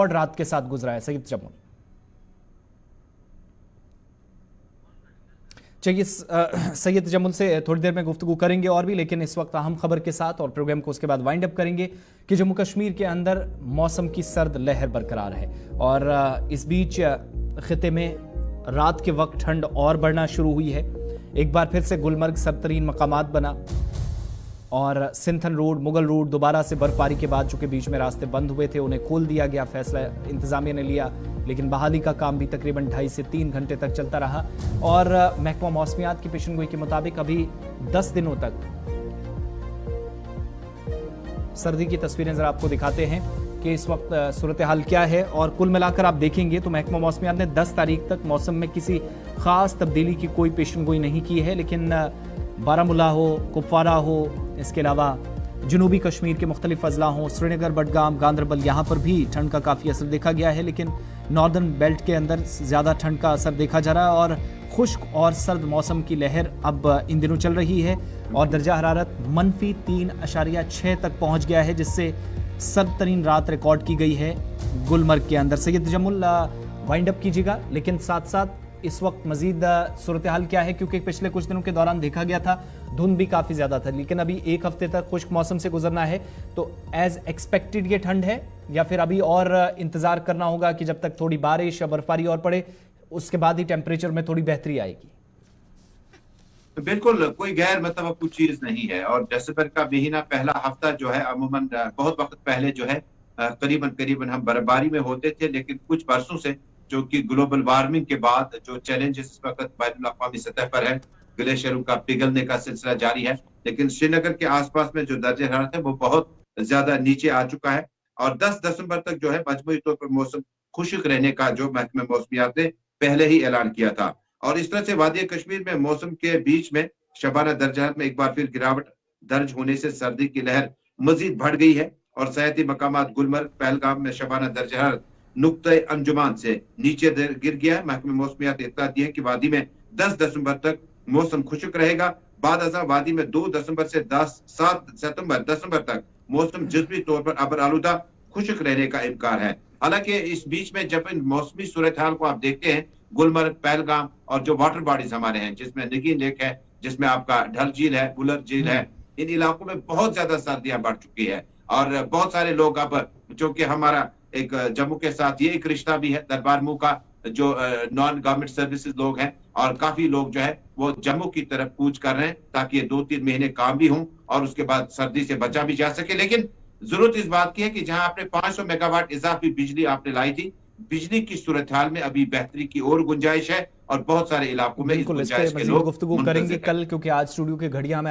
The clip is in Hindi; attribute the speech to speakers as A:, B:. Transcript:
A: और रात के साथ गुजरा है सैयद जमुल। चलिए सैयद जमुल से थोड़ी देर में गुफ्तगू करेंगे और भी, लेकिन इस वक्त अहम खबर के साथ और प्रोग्राम को उसके बाद वाइंड अप करेंगे कि जम्मू कश्मीर के अंदर मौसम की सर्द लहर बरकरार है और इस बीच खिते में रात के वक्त ठंड और बढ़ना शुरू हुई है। एक बार फिर से गुलमर्ग सबतरीन मकामात बना और सिंथन रोड, मुगल रोड दोबारा से बर्फबारी के बाद चूंकि बीच में रास्ते बंद हुए थे उन्हें खोल दिया गया। फैसला इंतजामिया ने लिया, लेकिन बहाली का काम भी तकरीबन 2.5 से 3 घंटे तक चलता रहा और महकमा मौसमियात की पेशनगोई के मुताबिक अभी 10 दिनों तक सर्दी की तस्वीरें जरा आपको दिखाते हैं कि इस वक्त सूरत हाल क्या है। और कुल मिलाकर आप देखेंगे तो महकमा मौसमियात ने 10 तारीख तक मौसम में किसी खास तब्दीली की कोई पेशनगोई नहीं की है, लेकिन बारामूला हो, कुपवारा हो, इसके अलावा जनूबी कश्मीर के मुख्तलिफ अजला हों, श्रीनगर, बडगाम, गांदरबल, यहाँ पर भी ठंड का काफ़ी असर देखा गया है। लेकिन नॉर्दर्न बेल्ट के अंदर ज़्यादा ठंड का असर देखा जा रहा है और खुश्क और सर्द मौसम की लहर अब इन दिनों चल रही है और दर्जा हरारत -3.6 तक पहुँच गया है, जिससे सर्द तरीन रात रिकॉर्ड की गई है गुलमर्ग के अंदर। सैयद जमुल वाइंड अप कीजिएगा, लेकिन साथ साथ इस वक्त मजीद सूरत हाल क्या है, क्योंकि पिछले कुछ दिनों के दौरान देखा गया था धुंध भी काफ़ी ज़्यादा था, लेकिन अभी एक हफ्ते तक खुश्क मौसम से गुजरना है, तो एज एक्सपेक्टेड ये ठंड है या फिर अभी और इंतज़ार करना होगा कि जब तक थोड़ी बारिश या बर्फबारी और पड़े उसके बाद ही टेम्परेचर में थोड़ी बेहतरी आएगी?
B: बिल्कुल कोई गैर मतवक्कु चीज नहीं है। और दिसंबर का महीना पहला हफ्ता जो है अमूमन बहुत वक्त पहले जो है करीबन करीबन हम बर्फबारी में होते थे, लेकिन कुछ बरसों से जो कि ग्लोबल वार्मिंग के बाद जो चैलेंजेस इस वक्त बैनुल अक़वामी सतह पर है, ग्लेशियरों का पिघलने का सिलसिला जारी है, लेकिन श्रीनगर के आसपास में जो दर्जे हरारत है वो बहुत ज्यादा नीचे आ चुका है। और 10 दिसंबर तक जो है मजमूई तौर पर मौसम खुश्क रहने का जो महकमा मौसमियात ने पहले ही ऐलान किया था। और इस तरह से वादी कश्मीर में मौसम के बीच में शबाना दर्जात में एक बार फिर गिरावट दर्ज होने से सर्दी की लहर मजीद बढ़ गई है और सयाती मकामात गुलमर्ग, पहलगाम में शबाना दर्जा नुक्ते अंजुमान से नीचे गिर गया है। महकमे मौसमियात ने इत्तला दी है कि वादी में 10 दिसंबर तक मौसम खुश्क रहेगा। बाद अज़ां वादी में 2 दिसंबर से 7 दिसंबर तक मौसम जुज़वी तौर पर अबर आलूदा खुश्क रहने का इम्कान है। हालांकि इस बीच में जब इन मौसमी सूरत हाल को आप देखते हैं, गुलमर्ग, पहलगाम और जो वाटर बॉडीज हमारे हैं जिसमें नगीन लेक है, जिसमें आपका ढल झील है, बुलर झील है, इन इलाकों में बहुत ज्यादा सर्दियां बढ़ चुकी है। और बहुत सारे लोग अब, जो कि हमारा एक जम्मू के साथ ये एक रिश्ता भी है, दरबार मुंह का जो नॉन गवर्नमेंट सर्विसेज लोग हैं, और काफी लोग जो है वो जम्मू की तरफ कूच कर रहे हैं ताकि ये 2-3 महीने काम भी हों और उसके बाद सर्दी से बचा भी जा सके। लेकिन जरूरत इस बात की है कि जहां आपने 500 मेगावाट इजाफी बिजली आपने लाई थी, बिजली की सूरत हाल में अभी बेहतरी की और गुंजाइश है और बहुत सारे इलाकों में इस गुंजाइश के लोग
A: गुफ्तगू करेंगे कल, क्योंकि आज स्टूडियो की घड़ियां में